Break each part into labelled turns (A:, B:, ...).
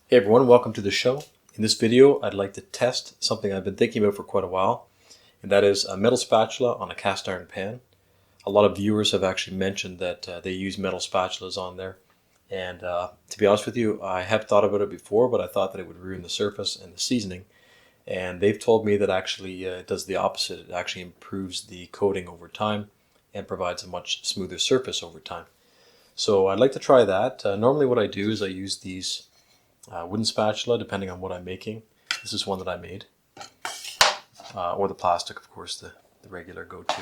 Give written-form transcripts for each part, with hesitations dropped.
A: Hey everyone, welcome to the show. In this video, I'd like to test something I've been thinking about for quite a while, and that is a metal spatula on a cast iron pan. A lot of viewers have actually mentioned that they use metal spatulas on there, and to be honest with you, I have thought about it before, but I thought that it would ruin the surface and the seasoning, and they've told me that actually it does the opposite. It actually improves the coating over time and provides a much smoother surface over time. So I'd like to try that. Normally what I do is I use these wooden spatula, depending on what I'm making. This is one that I made. Or the plastic, of course, the regular go-to.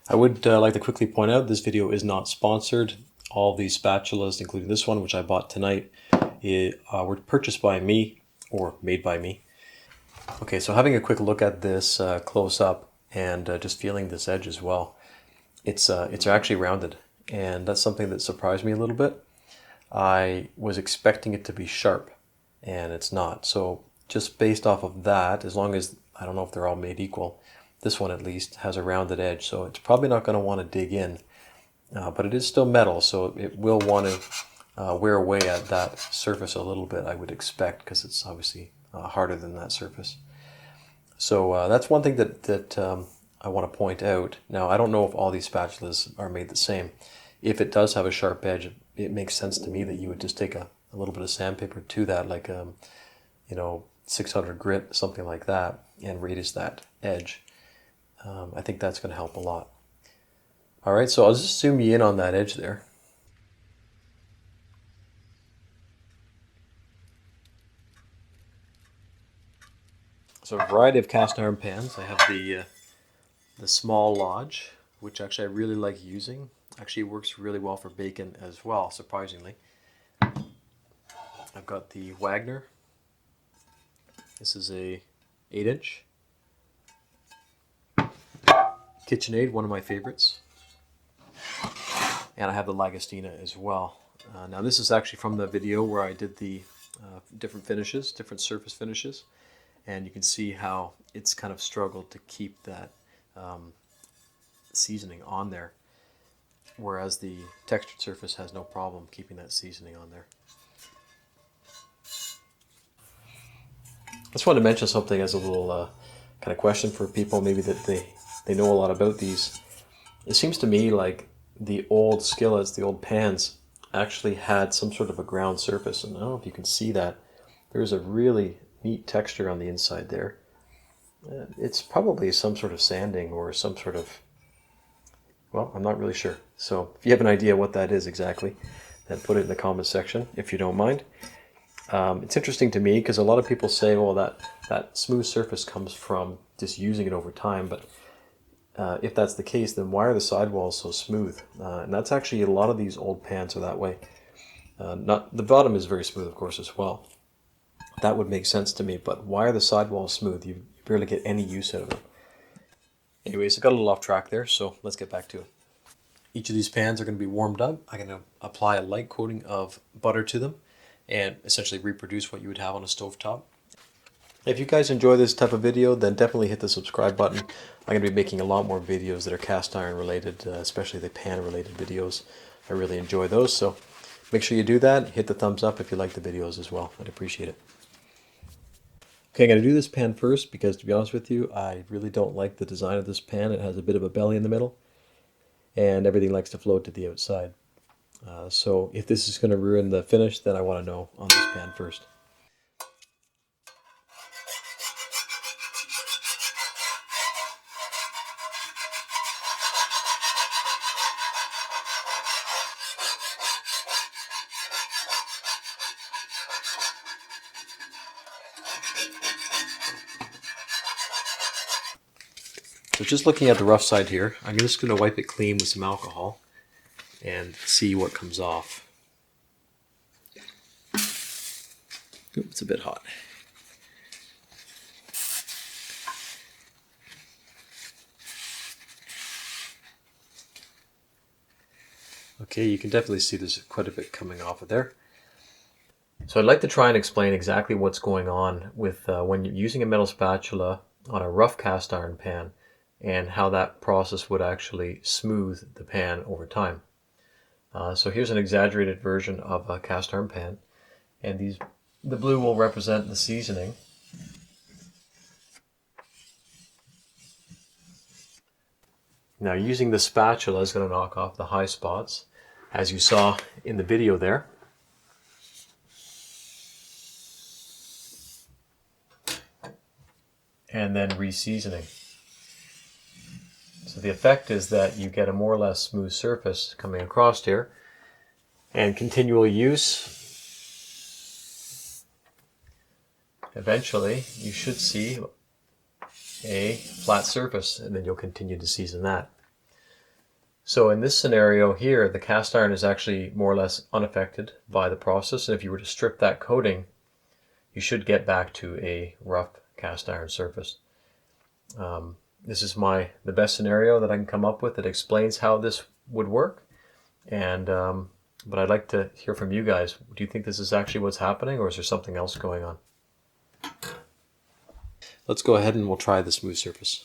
A: I would like to quickly point out this video is not sponsored. All these spatulas, including this one, which I bought tonight, were purchased by me, or made by me. Okay, so having a quick look at this close up, and just feeling this edge as well, it's actually rounded, and that's something that surprised me a little bit. I was expecting it to be sharp, and it's not. So just based off of that, as long as, I don't know if they're all made equal, this one at least has a rounded edge, so it's probably not going to want to dig in. But it is still metal, so it will want to wear away at that surface a little bit, I would expect, because it's obviously harder than that surface. So that's one thing that I want to point out. Now, I don't know if all these spatulas are made the same. If it does have a sharp edge, it makes sense to me that you would just take a little bit of sandpaper to that, like 600 grit, something like that, and radius that edge. I think that's going to help a lot. All right, so I'll just zoom you in on that edge there. So a variety of cast iron pans. I have the small Lodge, which actually I really like using. Actually works really well for bacon as well, surprisingly. I've got the Wagner. This is a 8-inch. KitchenAid, one of my favorites. And I have the Lagostina as well. Now this is actually from the video where I did the different finishes, different surface finishes. And you can see how it's kind of struggled to keep that seasoning on there, whereas the textured surface has no problem keeping that seasoning on there. I just wanted to mention something as a little kind of question for people, maybe that they know a lot about these. It seems to me like the old skillets, the old pans, actually had some sort of a ground surface, and I don't know if you can see that. There's a really neat texture on the inside there. It's probably some sort of sanding or some sort of, well, I'm not really sure. So if you have an idea what that is exactly, then put it in the comments section if you don't mind. It's interesting to me because a lot of people say, well, that smooth surface comes from just using it over time, but if that's the case, then why are the sidewalls so smooth? And that's actually, a lot of these old pans are that way. Not the bottom is very smooth, of course, as well. That would make sense to me, but why are the sidewalls smooth? You barely get any use out of them. Anyways, I got a little off track there, so let's get back to it. Each of these pans are going to be warmed up. I'm going to apply a light coating of butter to them and essentially reproduce what you would have on a stovetop. If you guys enjoy this type of video, then definitely hit the subscribe button. I'm going to be making a lot more videos that are cast iron related, especially the pan related videos. I really enjoy those, so make sure you do that. Hit the thumbs up if you like the videos as well. I'd appreciate it. Okay, I'm going to do this pan first because, to be honest with you, I really don't like the design of this pan. It has a bit of a belly in the middle, and everything likes to float to the outside. So if this is going to ruin the finish, then I want to know on this pan first. So just looking at the rough side here, I'm just going to wipe it clean with some alcohol and see what comes off. Ooh, it's a bit hot. Okay, you can definitely see there's quite a bit coming off of there. So I'd like to try and explain exactly what's going on with when you're using a metal spatula on a rough cast iron pan, and how that process would actually smooth the pan over time. So here's an exaggerated version of a cast iron pan, and the blue will represent the seasoning. Now using the spatula is going to knock off the high spots, as you saw in the video there. And then re-seasoning. So the effect is that you get a more or less smooth surface coming across here, and continual use, eventually you should see a flat surface, and then you'll continue to season that. So in this scenario here, the cast iron is actually more or less unaffected by the process, and if you were to strip that coating, you should get back to a rough cast iron surface. This is the best scenario that I can come up with that explains how this would work, and but I'd like to hear from you guys. Do you think this is actually what's happening, or is there something else going on? Let's go ahead and we'll try the smooth surface.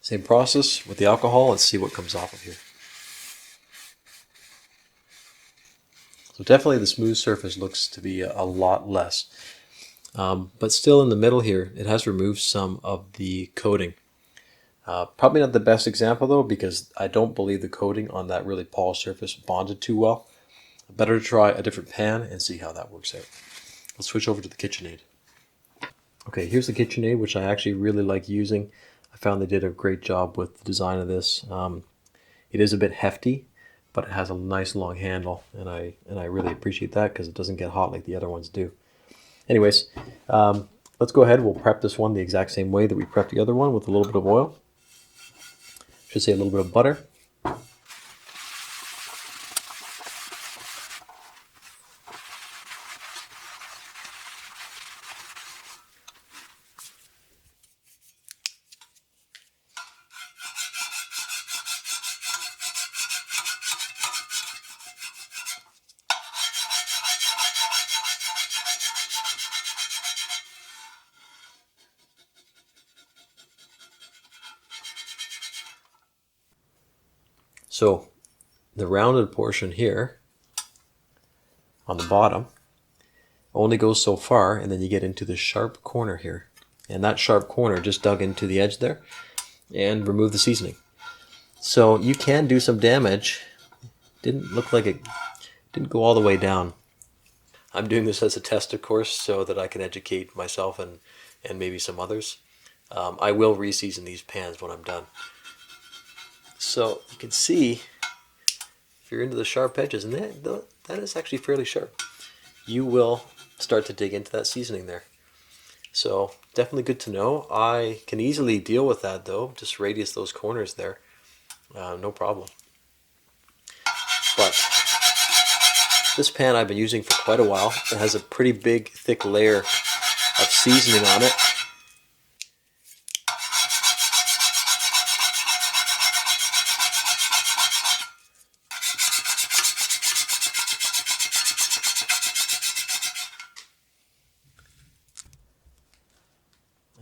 A: Same process with the alcohol. Let's see what comes off of here. So definitely the smooth surface looks to be a lot less. But still in the middle here, it has removed some of the coating. Probably not the best example though, because I don't believe the coating on that really polished surface bonded too well. Better to try a different pan and see how that works out. Let's switch over to the KitchenAid. Okay, here's the KitchenAid, which I actually really like using. I found they did a great job with the design of this. It is a bit hefty, but it has a nice long handle, and I really appreciate that because it doesn't get hot like the other ones do. Anyways, let's go ahead. We'll prep this one the exact same way that we prepped the other one, with a little bit of oil. Should say a little bit of butter. So the rounded portion here on the bottom only goes so far, and then you get into the sharp corner here. And that sharp corner just dug into the edge there and removed the seasoning. So you can do some damage. Didn't look like it didn't go all the way down. I'm doing this as a test, of course, so that I can educate myself and maybe some others. I will re-season these pans when I'm done. So you can see, if you're into the sharp edges, and that is actually fairly sharp, you will start to dig into that seasoning there. So definitely good to know. I can easily deal with that though, just radius those corners there, no problem. But this pan I've been using for quite a while. It has a pretty big, thick layer of seasoning on it.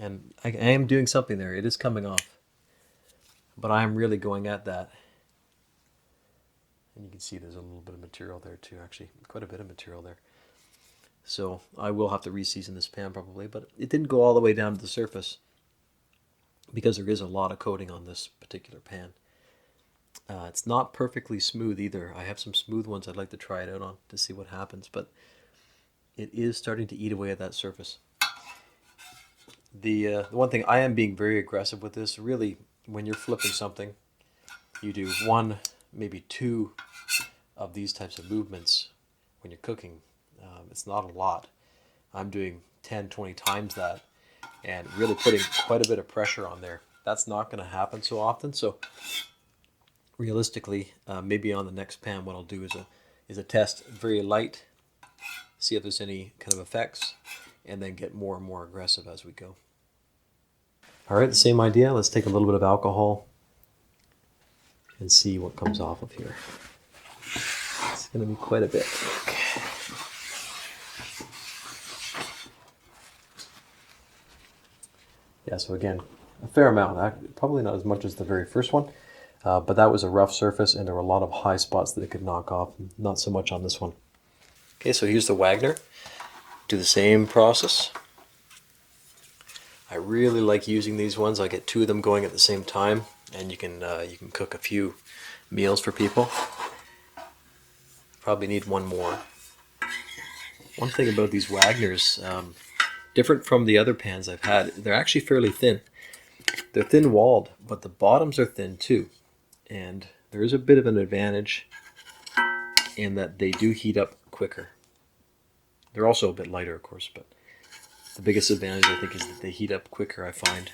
A: And I am doing something there. It is coming off. But I am really going at that. And you can see there's a little bit of material there too, actually. Quite a bit of material there. So I will have to re-season this pan probably, but it didn't go all the way down to the surface because there is a lot of coating on this particular pan. It's not perfectly smooth either. I have some smooth ones I'd like to try it out on to see what happens, but it is starting to eat away at that surface. The one thing, I am being very aggressive with this. Really, when you're flipping something, you do one, maybe two of these types of movements when you're cooking. It's not a lot. I'm doing 10, 20 times that, and really putting quite a bit of pressure on there. That's not going to happen so often. So realistically, maybe on the next pan, what I'll do is a test very light, see if there's any kind of effects, and then get more and more aggressive as we go. All right, the same idea. Let's take a little bit of alcohol and see what comes off of here. It's going to be quite a bit. Okay. Yeah, so again, a fair amount. Probably not as much as the very first one, but that was a rough surface and there were a lot of high spots that it could knock off. Not so much on this one. Okay, so here's the Wagner. Do the same process. I really like using these ones. I get 2 of them going at the same time, and you can cook a few meals for people. Probably need one more. One thing about these Wagners, different from the other pans I've had, they're actually fairly thin. They're thin-walled, but the bottoms are thin too. And there is a bit of an advantage in that they do heat up quicker. They're also a bit lighter, of course, but the biggest advantage, I think, is that they heat up quicker, I find,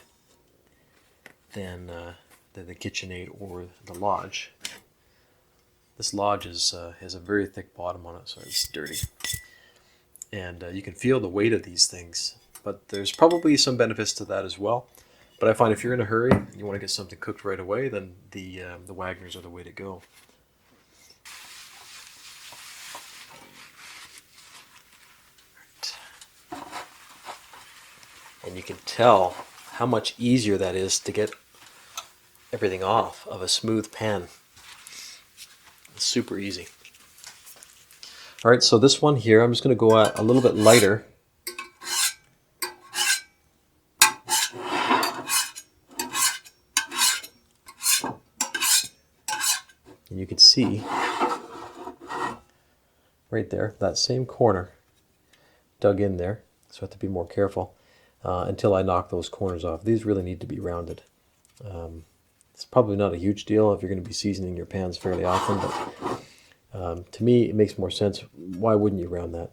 A: than the KitchenAid or the Lodge. This Lodge has a very thick bottom on it, so it's dirty. And you can feel the weight of these things, but there's probably some benefits to that as well. But I find if you're in a hurry and you want to get something cooked right away, then the Wagners are the way to go. And you can tell how much easier that is to get everything off of a smooth pan. It's super easy. All right, so this one here, I'm just going to go a little bit lighter. And you can see right there, that same corner dug in there. So I have to be more careful until I knock those corners off. These really need to be rounded. It's probably not a huge deal if you're going to be seasoning your pans fairly often, but to me it makes more sense. Why wouldn't you round that?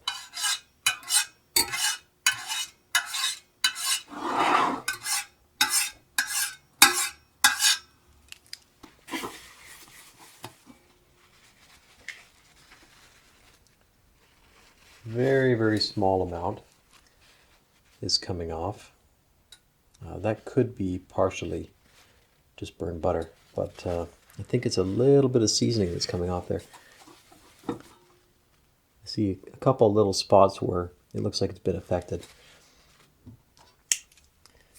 A: Very, very small amount is coming off. That could be partially just burned butter, but I think it's a little bit of seasoning that's coming off there. I see a couple little spots where it looks like it's been affected.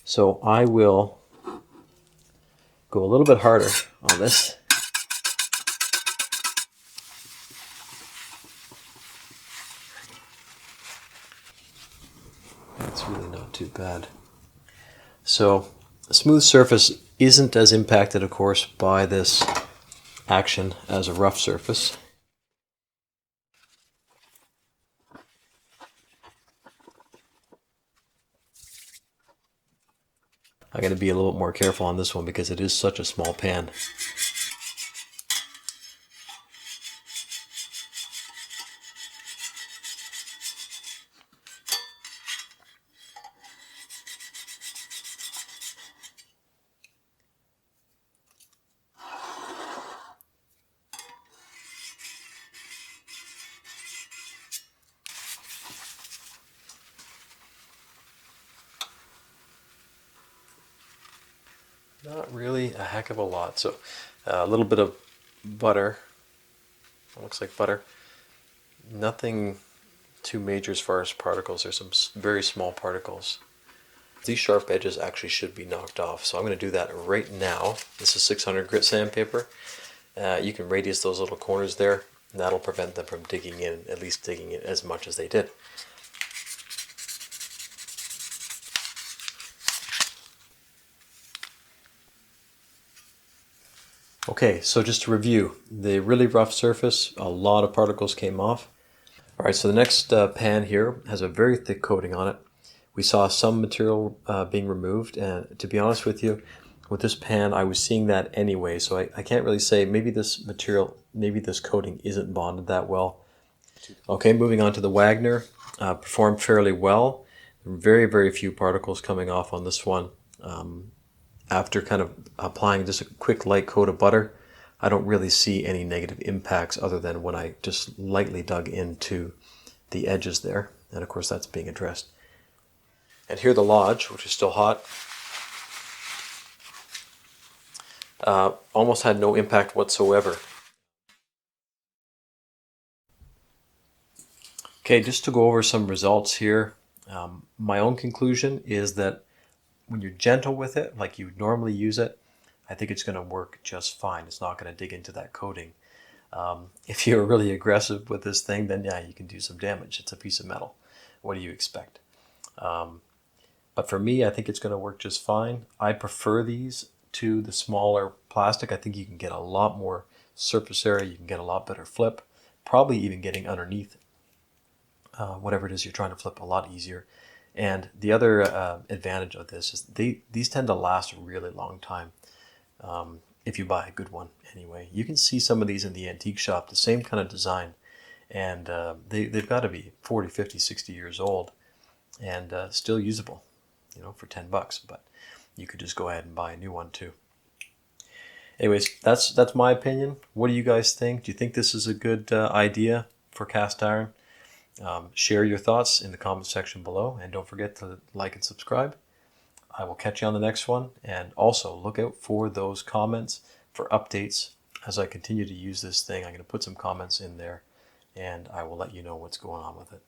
A: So I will go a little bit harder on this. That's really not too bad. So a smooth surface isn't as impacted, of course, by this action as a rough surface. I'm going to be a little bit more careful on this one because it is such a small pan. Not really a heck of a lot. So a little bit of butter. It looks like butter. Nothing too major as far as particles. There's some very small particles. These sharp edges actually should be knocked off. So I'm going to do that right now. This is 600 grit sandpaper. You can radius those little corners there, and that'll prevent them from digging in, at least digging in as much as they did. Okay, so just to review, the really rough surface, a lot of particles came off. All right, so the next pan here has a very thick coating on it. We saw some material being removed, and to be honest with you, with this pan, I was seeing that anyway, so I can't really say, maybe this material, maybe this coating isn't bonded that well. Okay, moving on to the Wagner, performed fairly well. Very, very few particles coming off on this one. After kind of applying just a quick light coat of butter, I don't really see any negative impacts other than when I just lightly dug into the edges there. And of course that's being addressed. And here the Lodge, which is still hot. almost had no impact whatsoever. Okay, just to go over some results here. My own conclusion is that when you're gentle with it, like you normally use it, I think it's going to work just fine. It's not going to dig into that coating. If you're really aggressive with this thing, then yeah, you can do some damage. It's a piece of metal. What do you expect? But for me, I think it's going to work just fine. I prefer these to the smaller plastic. I think you can get a lot more surface area. You can get a lot better flip. Probably even getting underneath whatever it is you're trying to flip a lot easier. And the other advantage of this is these tend to last a really long time. If you buy a good one anyway. You can see some of these in the antique shop, the same kind of design, and they've got to be 40, 50, 60 years old and still usable, for 10 bucks, but you could just go ahead and buy a new one too. Anyways, that's my opinion. What do you guys think? Do you think this is a good idea for cast iron? Share your thoughts in the comment section below, and don't forget to like and subscribe. I will catch you on the next one, and also look out for those comments for updates as I continue to use this thing. I'm going to put some comments in there, and I will let you know what's going on with it.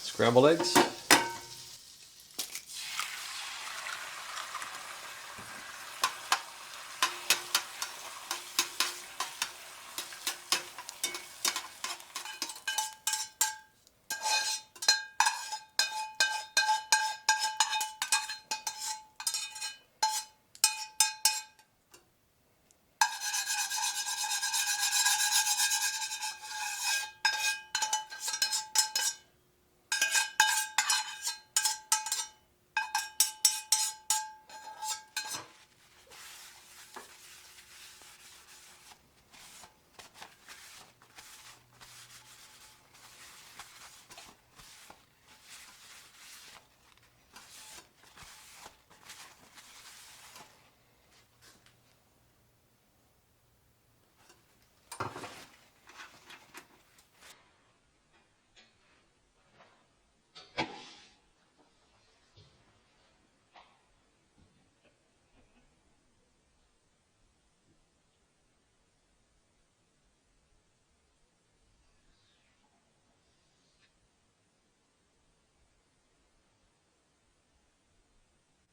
A: Scrambled eggs.